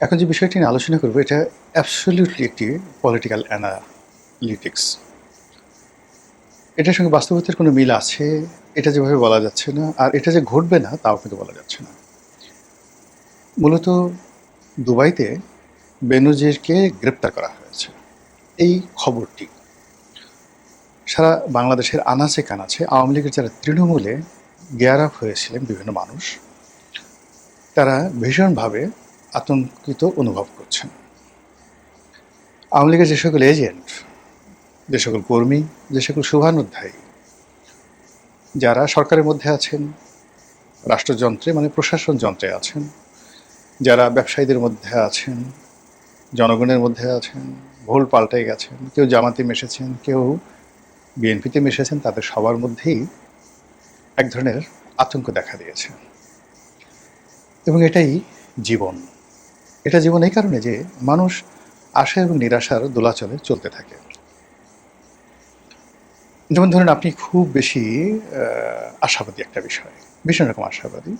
এখন যে বিষয়টি নিয়ে আলোচনা করব এটা অ্যাবসলিউটলি একটি পলিটিক্যাল অ্যানালিটিক্স। এটার সঙ্গে বাস্তবতার কোনো মিল আছে এটা যেভাবে বলা যাচ্ছে না, আর এটা যে ঘটবে না তাও কিন্তু বলা যাচ্ছে না। মূলত দুবাইতে বেনজিরকে গ্রেপ্তার করা হয়েছে, এই খবরটি সারা বাংলাদেশের আনাচে কানাচে আওয়ামী লীগের যারা তৃণমূলে গেয়ার আপ হয়েছিলেন বিভিন্ন মানুষ, তারা ভীষণভাবে আতঙ্কিত অনুভব করছেন। আওয়ামী লীগের যে সকল এজেন্ট, যে সকল কর্মী, যে সকল শুভানুধ্যায়ী যারা সরকারের মধ্যে আছেন, রাষ্ট্রযন্ত্রে মানে প্রশাসন যন্ত্রে আছেন, যারা ব্যবসায়ীদের মধ্যে আছেন, জনগণের মধ্যে আছেন, ভুল পাল্টে গেছেন, কেউ জামাতে মিশেছেন, কেউ বিএনপিতে মিশেছেন, তাদের সবার মধ্যেই এক ধরনের আতঙ্ক দেখা দিয়েছে। এবং এটাই জীবন। এটা জীবন এই কারণে যে মানুষ আশা এবং নিরাশার দোলাচলে চলতে থাকে। যেমন ধরেন আপনি খুব বেশি আশাবাদী একটা বিষয়, ভীষণ রকম আশাবাদী,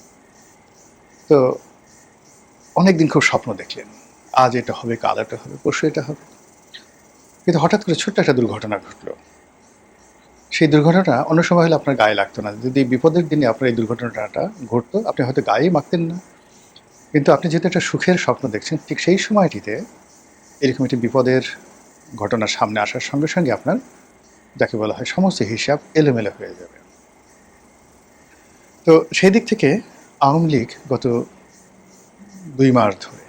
তো অনেকদিন খুব স্বপ্ন দেখলেন, আজ এটা হবে, কাল এটা হবে, পরশু এটা হবে, কিন্তু হঠাৎ করে ছোট্ট একটা দুর্ঘটনা ঘটলো। সেই দুর্ঘটনা অন্য সময় হলে আপনার গায়ে লাগতো না। যদি বিপদের দিনে আপনার এই দুর্ঘটনাটা ঘটতো, আপনি হয়তো গায়েই মাখতেন না। কিন্তু আপনি যেহেতু একটা সুখের স্বপ্ন দেখছেন, ঠিক সেই সময়টিতে এরকম একটি বিপদের ঘটনার সামনে আসার সঙ্গে সঙ্গে আপনার, যাকে বলা হয়, সমস্ত হিসাব এলোমেলো হয়ে যাবে। তো সেই দিক থেকে আওয়ামী লীগ গত 2 মাস ধরে,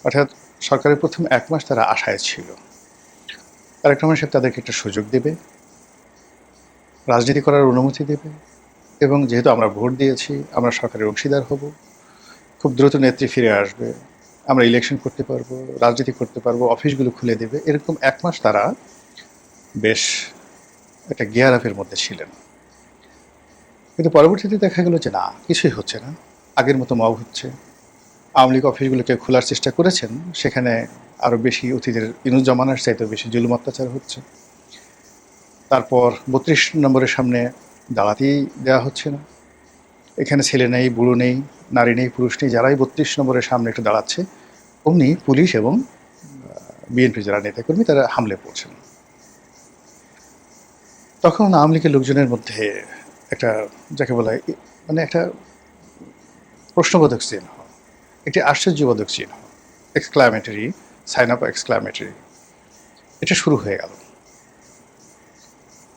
অর্থাৎ সরকারের প্রথম 1 মাস তারা আশায় ছিল তারেক রহমান সাহেব তাদেরকে একটা সুযোগ দেবে, রাজনীতি করার অনুমতি দেবে, এবং যেহেতু আমরা ভোট দিয়েছি, আমরা সরকারের অংশীদার হব, খুব দ্রুত নেত্রী ফিরে আসবে, আমরা ইলেকশন করতে পারবো, রাজনীতি করতে পারবো, অফিসগুলো খুলে দেবে, এরকম 1 মাস তারা বেশ একটা গিয়ার আপের মধ্যে ছিলেন। কিন্তু পরবর্তীতে দেখা গেল যে না, কিছুই হচ্ছে না, আগের মতো মব হচ্ছে। আওয়ামী লীগ অফিসগুলোকে খোলার চেষ্টা করেছেন, সেখানে আরও বেশি অতীতের ইনুস জামানার চাইতেও বেশি জুলুম অত্যাচার হচ্ছে। তারপর 32 নম্বরের সামনে দাঁড়াতেই দেওয়া হচ্ছে না। এখানে ছেলে নেই, বুড়ো নেই, নারী নেই, পুরুষ নেই, যারাই 32 নম্বরের সামনে একটু দাঁড়াচ্ছে অমনি পুলিশ এবং বিএনপি যারা নেতাকর্মী তারা হামলে পড়ছেন। তখন আওয়ামী লীগের লোকজনের মধ্যে একটা, যাকে বলা হয়, মানে একটা প্রশ্নবোধক চিহ্ন, একটি আশ্চর্যবোধক চিহ্ন, এক্সক্লামেটরি, সাইন আপ এক্সক্লামেটরি, এটা শুরু হয়ে গেল।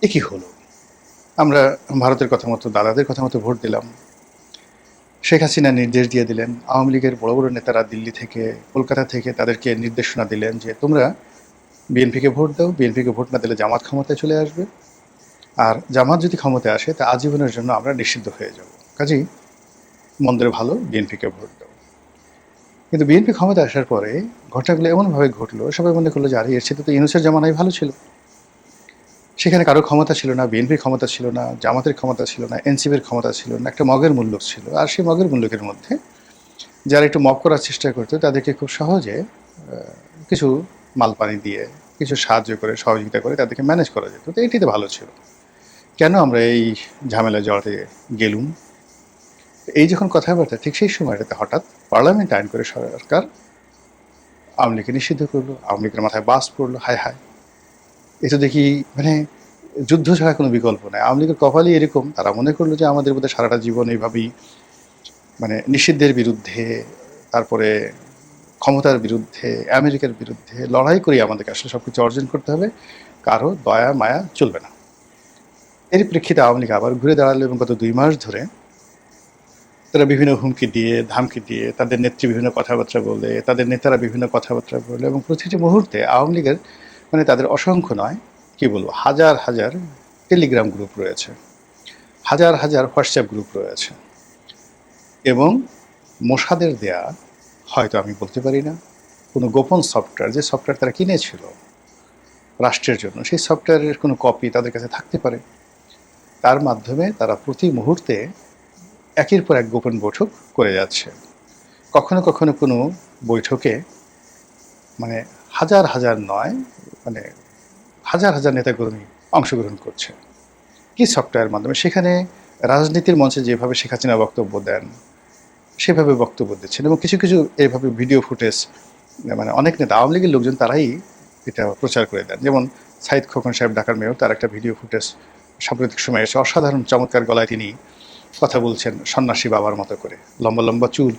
এ কি হলো? আমরা ভারতের কথা মতো, দাদাদের কথা মতো ভোট দিলাম। শেখ হাসিনা নির্দেশ দিয়ে দিলেন, আওয়ামী লীগের বড় বড় নেতারা দিল্লি থেকে, কলকাতা থেকে তাদেরকে নির্দেশনা দিলেন যে তোমরা বিএনপিকে ভোট দাও, বিএনপিকে ভোট না দিলে জামাত ক্ষমতায় চলে আসবে, আর জামাত যদি ক্ষমতায় আসে তা আজীবনের জন্য আমরা নিষিদ্ধ হয়ে যাব, কাজেই মন্দের ভালো বিএনপিকে ভোট দাও। কিন্তু বিএনপি ক্ষমতায় আসার পরে ঘটনাগুলো এমনভাবে ঘটলো, সবাই মনে করলো যে আরে এর সাথে তো ইউনূসের জামানাই ভালো ছিল। সেখানে কারোর ক্ষমতা ছিল না, বিএনপির ক্ষমতা ছিল না, জামাতের ক্ষমতা ছিল না, এনসিপির ক্ষমতা ছিল না, একটা মগের মূল্য ছিল। আর সেই মগের মূল্যকের মধ্যে যারা একটু মপ করার চেষ্টা করতো তাদেরকে খুব সহজে কিছু মালপানি দিয়ে, কিছু সাহায্য করে, সহযোগিতা করে তাদেরকে ম্যানেজ করা যেত। তো এটিতে ভালো ছিল। কেন আমরা এই ঝামেলায় জড়াতে গেলুম? এই যখন কথাবার্তা, ঠিক সেই সময়টাতে হঠাৎ পার্লামেন্ট আইন করে সরকার আওয়ামী লীগকে নিষিদ্ধ করলো, আওয়ামী লীগের মাথায় বাস পড়লো। হায় হায়, এ তো দেখি মানে যুদ্ধ ছাড়া কোনো বিকল্প নেই। আওয়ামী লীগের কপালই এরকম, তারা মনে করলো যে আমাদের বোধহয় সারাটা জীবন এইভাবেই মানে নিষিদ্ধের বিরুদ্ধে, তারপরে ক্ষমতার বিরুদ্ধে, আমেরিকার বিরুদ্ধে লড়াই করে আমাদেরকে আসলে সব কিছু অর্জন করতে হবে, কারো দয়া মায়া চলবে না। এর প্রেক্ষিতে আওয়ামী লীগ আবার ঘুরে দাঁড়ালো এবং গত 2 মাস ধরে তারা বিভিন্ন হুমকি দিয়ে, ধামকি দিয়ে, তাদের নেত্রী বিভিন্ন কথাবার্তা বলে, তাদের নেতারা বিভিন্ন কথাবার্তা বলে, এবং প্রতিটি মুহূর্তে আওয়ামী লীগের মানে তাদের অসংখ্য নয়, কি বলবো, হাজার হাজার টেলিগ্রাম গ্রুপ রয়েছে, হাজার হাজার হোয়াটসঅ্যাপ গ্রুপ রয়েছে, এবং মোসাদের দেয়া, হয়তো আমি বলতে পারি না, কোনো গোপন সফটওয়্যার, যে সফটওয়্যার তারা কিনেছিল রাষ্ট্রের জন্য, সেই সফটওয়্যারের কোনো কপি তাদের কাছে থাকতে পারে। তার মাধ্যমে তারা প্রতি মুহূর্তে একের পর এক গোপন বৈঠক করে যাচ্ছে। কখনো কখনো কোনো বৈঠকে মানে হাজার হাজার নয়, মানে হাজার হাজার নেতাকর্মী অংশগ্রহণ করছে। কি সফটওয়্যার মাধ্যমে? সেখানে রাজনীতির মঞ্চে যেভাবে শেখ হাসিনা বক্তব্য দেন, সেভাবে বক্তব্য দিচ্ছেন এবং কিছু কিছু এইভাবে ভিডিও ফুটেজ মানে অনেক নেতা আওয়ামী লীগের লোকজন তারাই এটা প্রচার করে দেন। যেমন সাইদ খোকন সাহেব ঢাকার মেয়র, তার একটা ভিডিও ফুটেজ সাম্প্রতিক সময়ে এসে অসাধারণ চমৎকার গলায় তিনি কথা বলছেন সন্ন্যাসী বাবার মতো করে, লম্বা লম্বা চুল,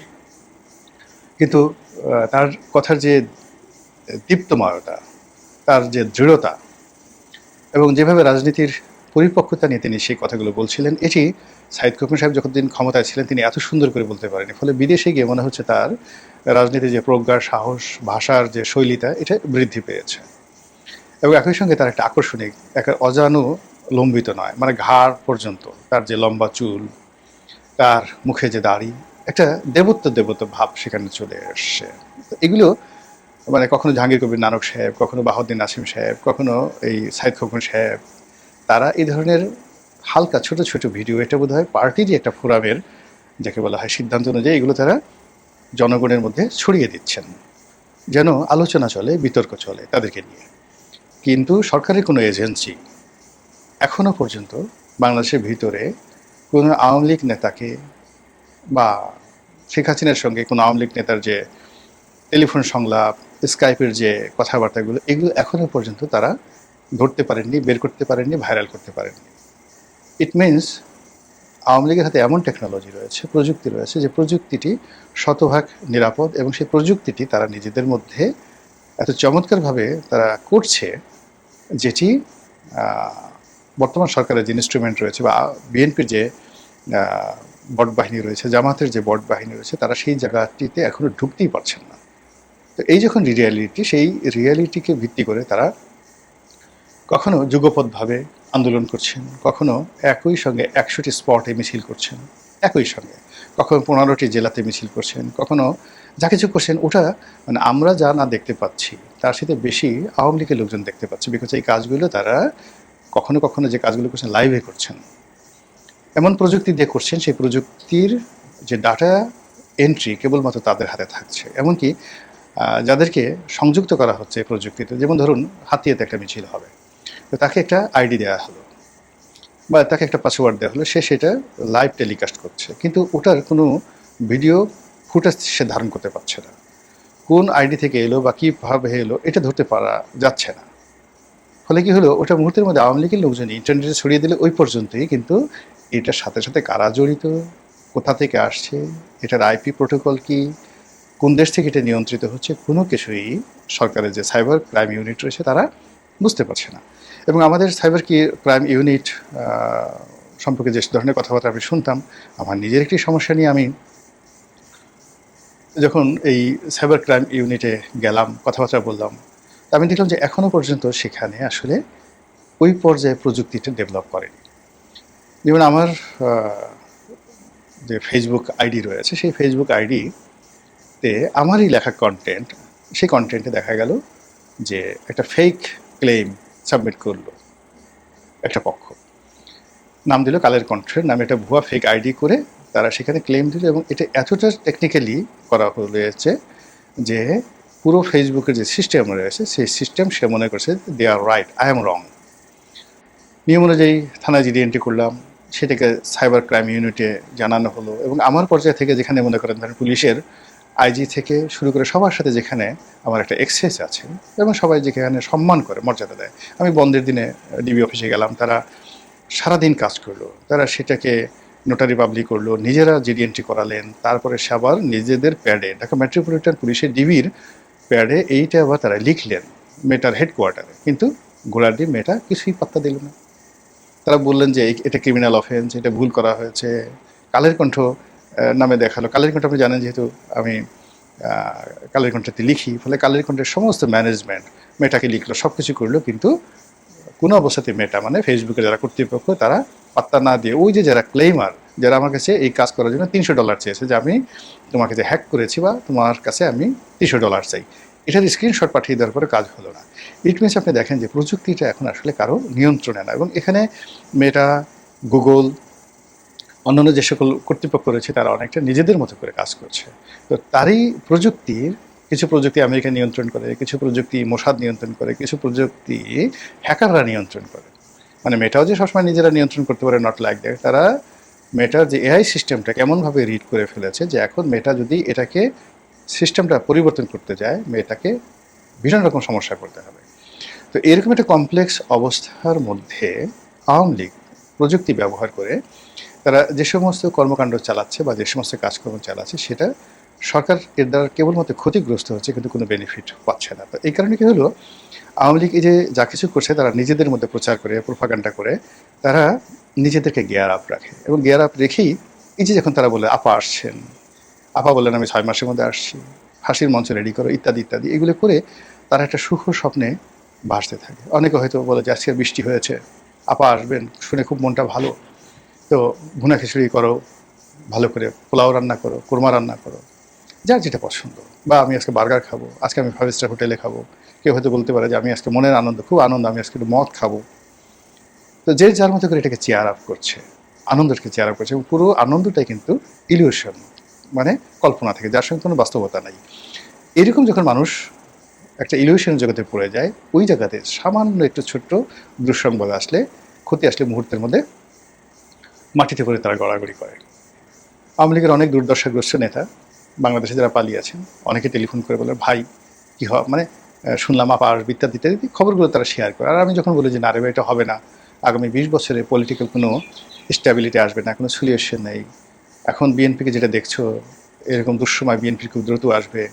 কিন্তু তার কথার যে দীপ্তময়তা, তার যে দৃঢ়তা এবং যেভাবে রাজনীতির পরিপক্কতা নিয়ে তিনি সেই কথাগুলো বলছিলেন, এটি সাইদ খোকন সাহেব যখন তিনি ক্ষমতায় ছিলেন তিনি এত সুন্দর করে বলতে পারেনি। ফলে বিদেশে গিয়ে মনে হচ্ছে তার রাজনীতির যে প্রজ্ঞার সাহস, ভাষার যে শৈলীটা, এটা বৃদ্ধি পেয়েছে। এবং একই সঙ্গে তার একটা আকর্ষণিক, একটা অজানুলম্বিত নয়, মানে ঘাড় পর্যন্ত তার যে লম্বা চুল, তার মুখে যে দাড়ি, একটা দেবত্ব দেবত্ব ভাব সেখানে চলে এসছে। এগুলো মানে কখনো জাহাঙ্গীর কবির নানক সাহেব, কখনো বাহাউদ্দিন নাসিম সাহেব, কখনো এই সাইদ খোকন সাহেব, তারা এই ধরনের হালকা ছোট ছোট ভিডিও, এটা বোধ হয় পার্টিরই একটা ফোরামের যাকে বলা হয় সিদ্ধান্ত অনুযায়ী, এগুলো তারা জনগণের মধ্যে ছড়িয়ে দিচ্ছেন যেন আলোচনা চলে, বিতর্ক চলে তাদেরকে নিয়ে। কিন্তু সরকারের কোনো এজেন্সি এখনো পর্যন্ত বাংলাদেশের ভিতরে কোনো আওয়ামী লীগ নেতাকে বা শেখ হাসিনার সঙ্গে কোনো আওয়ামী লীগ নেতার যে টেলিফোন সংলাপ, স্কাইপের যে কথাবার্তাগুলো, এগুলো এখনো পর্যন্ত তারা ধরতে পারেননি, বের করতে পারেননি, ভাইরাল করতে পারেননি। ইট মিনস আওয়ামী লীগের হাতে এমন টেকনোলজি রয়েছে, প্রযুক্তি রয়েছে, যে প্রযুক্তিটি শতভাগ নিরাপদ এবং সেই প্রযুক্তিটি তারা নিজেদের মধ্যে এত চমৎকারভাবে তারা করছে, যেটি বর্তমান সরকারের যে ইনস্ট্রুমেন্ট রয়েছে বা বিএনপির যে বট বাহিনী রয়েছে, জামাতের যে বট বাহিনী রয়েছে, তারা সেই জায়গাটিতে এখনো ঢুকতেই পারছেন না। তো এই যখন রিয়ালিটি, সেই রিয়ালিটিকে ভিত্তি করে তারা কখনো যুগপৎভাবে আন্দোলন করছেন, কখনো একই সঙ্গে ১০০টি স্পটে মিছিল করছেন একই সঙ্গে, কখনো ১৫টি জেলাতে মিছিল করছেন, কখনো যা কিছু করছেন ওটা মানে আমরা যা না দেখতে পাচ্ছি তার সাথে বেশি আওয়ামী লীগের লোকজন দেখতে পাচ্ছে, বিকজ এই কাজগুলো তারা কখনো কখনো যে কাজগুলো করছেন লাইভে করছেন, এমন প্রযুক্তি দিয়ে করছেন, সেই প্রযুক্তির যে ডাটা এন্ট্রি কেবলমাত্র তাদের হাতে থাকছে। এমনকি যাদেরকে সংযুক্ত করা হচ্ছে এই প্রযুক্তিতে, যেমন ধরুন হাতিয়াতে একটা মিছিল হবে, তো তাকে একটা আইডি দেওয়া হলো বা তাকে একটা পাসওয়ার্ড দেওয়া হলো, সে সেটা লাইভ টেলিকাস্ট করছে, কিন্তু ওটার কোনো ভিডিও ফুটেজ সে ধারণ করতে পারছে না। কোন আইডি থেকে এলো বা কীভাবে এলো এটা ধরতে পারা যাচ্ছে না। ফলে কি হলো, ওটা মুহূর্তের মধ্যে আওয়ামী লীগের লোকজন ইন্টারনেটে ছড়িয়ে দিলে ওই পর্যন্তই, কিন্তু এটার সাথে সাথে কারা জড়িত, কোথা থেকে আসছে, এটার আইপি প্রোটোকল কি, কোন দেশ থেকে এটা নিয়ন্ত্রিত হচ্ছে, কোনো কিছুই সরকারের যে সাইবার ক্রাইম ইউনিট রয়েছে তারা বুঝতে পারছে না। এবং আমাদের সাইবার ক্রাইম ইউনিট সম্পর্কে যে ধরনের কথাবার্তা আমি শুনতাম, আমার নিজের একটি সমস্যা নিয়ে আমি যখন এই সাইবার ক্রাইম ইউনিটে গেলাম, কথাবার্তা বললাম, আমি দেখলাম যে এখনও পর্যন্ত সেখানে আসলে ওই পর্যায়ে প্রযুক্তিটা ডেভেলপ করেনি। যেমন আমার যে ফেসবুক আইডি রয়েছে, সেই ফেসবুক আইডিতে আমারই লেখা কন্টেন্ট, সেই কন্টেন্টে দেখা গেল যে একটা ফেক ক্লেম সাবমিট করলো একটা পক্ষ, নাম দিল কালের কণ্ঠের নামে একটা ভুয়া ফেক আইডি করে তারা সেখানে ক্লেম দিল, এবং এটা এতটা টেকনিক্যালি করা হয়েছে যে পুরো ফেসবুকের যে সিস্টেম রয়েছে সেই সিস্টেম সে মনে করছে দে আর রাইট, আই এম রং। নিয়ম অনুযায়ী থানায় জিডি এন্ট্রি করলাম, সেটাকে সাইবার ক্রাইম ইউনিটে জানানো হলো, এবং আমার পর্যায়ে থেকে যেখানে মনে করেন ধরেন পুলিশের আইজি থেকে শুরু করে সবার সাথে যেখানে আমার একটা এক্সেস আছে এবং সবাই যেখানে সম্মান করে, মর্যাদা দেয়। আমি বন্ধের দিনে ডিবি অফিসে গেলাম, তারা সারাদিন কাজ করলো, তারা সেটাকে নোটারি পাবলিক করলো, নিজেরা জিডি এন্ট্রি করালেন, তারপরে সে আবার নিজেদের প্যাডে, ঢাকা মেট্রোপলিটন পুলিশের ডিবির প্যাডে এইটা আবার তারা লিখলেন মেটার হেডকোয়ার্টারে, কিন্তু গোলাডি মেটা কিছুই পাত্তা দিল না। তারা বললেন যে এটা ক্রিমিনাল অফেন্স, এটা ভুল করা হয়েছে, কালের কণ্ঠ নামে দেখালো। কালের কণ্ঠ আপনি জানেন, যেহেতু আমি কালের কণ্ঠতে লিখি, ফলে কালের কণ্ঠের সমস্ত ম্যানেজমেন্ট মেটাকে লিখলো, সব কিছু করলো, কিন্তু কোনো অবস্থাতে মেটা মানে ফেসবুকের যারা কর্তৃপক্ষ তারা পাত্তা না দিয়ে ওই যে যারা ক্লেমার, যারা আমার কাছে এই কাজ করার জন্য $300 চেয়েছে, যে আমি তোমাকে যে হ্যাক করেছি বা তোমার কাছে আমি $300 চাই, এটার স্ক্রিনশট পাঠিয়ে দেওয়ার পরে কাজ হলো না। ইট মিনস আপনি দেখেন যে প্রযুক্তিটা এখন আসলে কারো নিয়ন্ত্রণে না, এবং এখানে মেটা, গুগল, অন্যান্য যে সকল কর্তৃপক্ষ রয়েছে তারা অনেকটা নিজেদের মতো করে কাজ করছে। তো তারই প্রযুক্তির কিছু প্রযুক্তি আমেরিকা নিয়ন্ত্রণ করে, কিছু প্রযুক্তি মোসাদ নিয়ন্ত্রণ করে, কিছু প্রযুক্তি হ্যাকাররা নিয়ন্ত্রণ করে। মানে মেটাও যে সবসময় নিজেরা নিয়ন্ত্রণ করতে পারে নট লাইক দ্যাট, তারা মেটার যে এআই সিস্টেমটাকে এমনভাবে রিড করে ফেলেছে যে এখন মেটা যদি এটাকে সিস্টেমটা পরিবর্তন করতে যায় মেটাকে ভীষণ রকম সমস্যা করতে হবে। তো এরকম একটা কমপ্লেক্স অবস্থার মধ্যে আওয়ামী লীগ প্রযুক্তি ব্যবহার করে তারা যে সমস্ত কর্মকাণ্ড চালাচ্ছে বা যে সমস্ত কাজকর্ম চালাচ্ছে সেটা সরকার এর দ্বারা কেবলমাত্র ক্ষতিগ্রস্ত হচ্ছে, কিন্তু কোনো বেনিফিট পাচ্ছে না। তো এই কারণে কী হলো, আওয়ামী লীগ এই যে যা কিছু করছে তারা নিজেদের মধ্যে প্রচার করে প্রোপাগান্ডা করে তারা নিজেদেরকে গিয়ার আপ রাখে, এবং গিয়ার আপ রেখেই এই যে যখন তারা বলে আপা আসছেন, আপা বললেন আমি 6 মাসের মধ্যে আসছি, হাসির মঞ্চ রেডি করো ইত্যাদি ইত্যাদি, এগুলো করে তারা একটা সুখ স্বপ্নে ভাসতে থাকে। অনেকে হয়তো বলে যে আজকে বৃষ্টি হয়েছে, আপা আসবেন, শুনে খুব মনটা ভালো, তো ভুনা খিচুড়ি করো, ভালো করে পোলাও রান্না করো, কোরমা রান্না করো, যার যেটা পছন্দ, বা আমি আজকে বার্গার খাবো, আজকে আমি 5 স্টার হোটেলে খাবো। কেউ হয়তো বলতে পারে যে আমি আজকে মনের আনন্দ, খুব আনন্দ, আমি আজকে একটু মদ খাবো। তো যে যার মতো করে এটাকে চেয়ার আপ করছে, আনন্দটাকে চেয়ার আপ করছে, এবং পুরো আনন্দটাই কিন্তু ইলিউশন, মানে কল্পনা থেকে, যার সঙ্গে কোনো বাস্তবতা নাই। এরকম যখন মানুষ একটা ইলিউশন জগতে পড়ে যায়, ওই জায়গাতে সামান্য একটু ছোট্ট দুঃসংবাদ আসলে, ক্ষতি আসলে মুহূর্তের মধ্যে মাটিতে পড়ে তারা গড়াগড়ি করে। আওয়ামী লীগের অনেক দুর্দশাগ্রস্ত নেতা বাংলাদেশে যারা পালিয়ে আছেন, অনেকে টেলিফোন করে বলে ভাই কী মানে শুনলাম আপা আসবে ইত্যাদি ইত্যাদি খবরগুলো তারা শেয়ার করে। আর আমি যখন বলি যে না রে এটা হবে না, আগামী 20 বছরে পলিটিক্যাল কোনো স্ট্যাবিলিটি আসবে না, কোনো সলিউশন নেই, এখন বিএনপিকে যেটা দেখছো এরকম দুঃসময় বিএনপি খুব দ্রুত আসবে,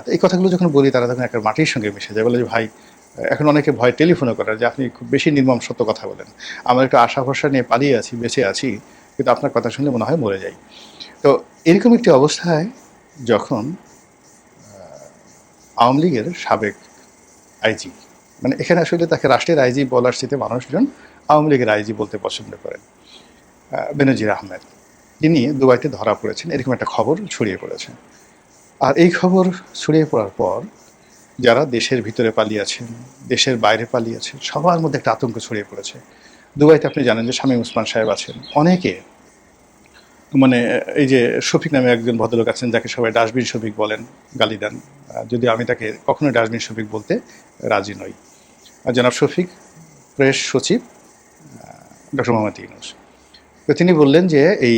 তো এই কথাগুলো যখন বলি তারা তখন একটা মাটির সঙ্গে মিশে যায়, বলে যে ভাই এখন অনেকে ভয় টেলিফোনও করার যে আপনি খুব বেশি নির্মম সত্য কথা বলেন, আমার একটু আশা ভরসা নিয়ে পালিয়ে আছি, বেঁচে আছি, কিন্তু আপনার কথা শুনলে মনে হয় মরে যাই। তো এরকম একটি অবস্থায় যখন আওয়ামী লীগের সাবেক আইজি, মানে এখানে আসলে তাকে রাষ্ট্রের আইজি বলার চেয়ে মানুষজন আওয়ামী লীগের আইজি বলতে পছন্দ করেন, বেনজির আহমেদ, তিনি দুবাইতে ধরা পড়েছেন, এরকম একটা খবর ছড়িয়ে পড়েছে। আর এই খবর ছড়িয়ে পড়ার পর যারা দেশের ভিতরে পালিয়েছেন, দেশের বাইরে পালিয়েছেন, সবার মধ্যে একটা আতঙ্ক ছড়িয়ে পড়েছে। দুবাইতে আপনি জানেন যে শামীম ওসমান সাহেব আছেন, অনেকে মানে এই যে শফিক নামে একজন ভদ্রলোক আছেন যাকে সবাই ডাস্টবিন শফিক বলেন, গালি দেন, যদিও আমি তাকে কখনোই ডাস্টবিন শফিক বলতে রাজি নই। জনাব শফিক প্রেস সচিব ডক্টর মোহাম্মদ ইউনূস, তো তিনি বললেন যে এই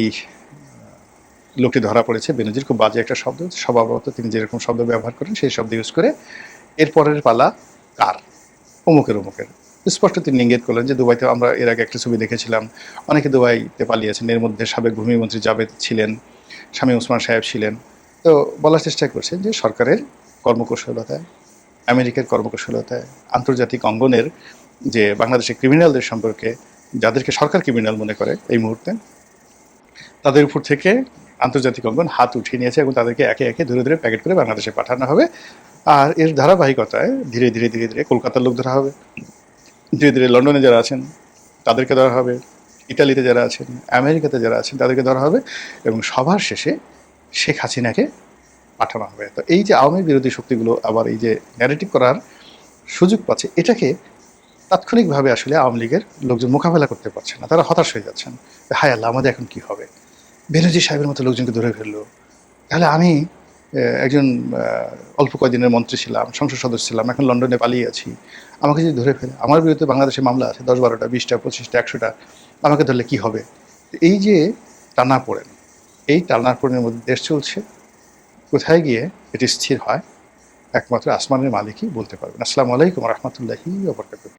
লোকটি ধরা পড়েছে, বেনজির খুব বাজে একটা শব্দ, স্বভাবত তিনি যেরকম শব্দ ব্যবহার করেন সেই শব্দ ইউজ করে এরপরের পালা কার, অমুকের অমুকের, স্পষ্ট তিনি ইঙ্গিত করলেন যে দুবাইতে আমরা এর আগে একটা ছবি দেখেছিলাম, অনেকে দুবাইতে পালিয়েছেন, এর মধ্যে সাবেক ভূমিমন্ত্রী জাবেদ ছিলেন, শামীম ওসমান সাহেব ছিলেন। তো বলার চেষ্টা করছেন যে সরকারের কর্মকুশলতায়, আমেরিকার কর্মকুশলতায়, আন্তর্জাতিক অঙ্গনের যে বাংলাদেশের ক্রিমিনালদের সম্পর্কে, যাদেরকে সরকার ক্রিমিনাল মনে করে এই মুহূর্তে, তাদের উপর থেকে আন্তর্জাতিক অঙ্গন হাত উঠিয়ে নিয়েছে এবং তাদেরকে একে একে ধীরে ধীরে প্যাকেট করে বাংলাদেশে পাঠানো হবে। আর এর ধারাবাহিকতায় ধীরে ধীরে ধীরে ধীরে কলকাতার লোক ধরা হবে, ধীরে ধীরে লন্ডনে যারা আছেন তাদেরকে ধরা হবে, ইটালিতে যারা আছেন, আমেরিকাতে যারা আছেন তাদেরকে ধরা হবে, এবং সবার শেষে শেখ হাসিনাকে পাঠানো হবে। তো এই যে আওয়ামী বিরোধী শক্তিগুলো আবার এই যে ন্যারেটিভ করার সুযোগ পাচ্ছে, এটাকে তাৎক্ষণিকভাবে আসলে আওয়ামী লীগের লোকজন মোকাবেলা করতে পারছে না, তারা হতাশ হয়ে যাচ্ছেন, হায় আল্লাহ আমাদের এখন কী হবে, বেনজির সাহেবের মতো লোকজনকে ধরে ফেললো, তাহলে আমি একজন অল্প কয়েকদিনের মন্ত্রী ছিলাম, সংসদ সদস্য ছিলাম, এখন লন্ডনে পালিয়ে আছি, আমাকে যদি ধরে ফেলে, আমার বিরুদ্ধে বাংলাদেশে মামলা আছে 10-12টা 20টা 25টা 100টা, আমাকে ধরলে কী হবে। এই যে টানাপোড়েন, এই টানাপোড়েনের মধ্যে দেশ চলছে, কোথায় গিয়ে এটি স্থির হয় একমাত্র আসমানের মালিকই বলতে পারবেন। আসসালামু আলাইকুম রহমতুল্লাহি ওয়া বারাকাতুহু।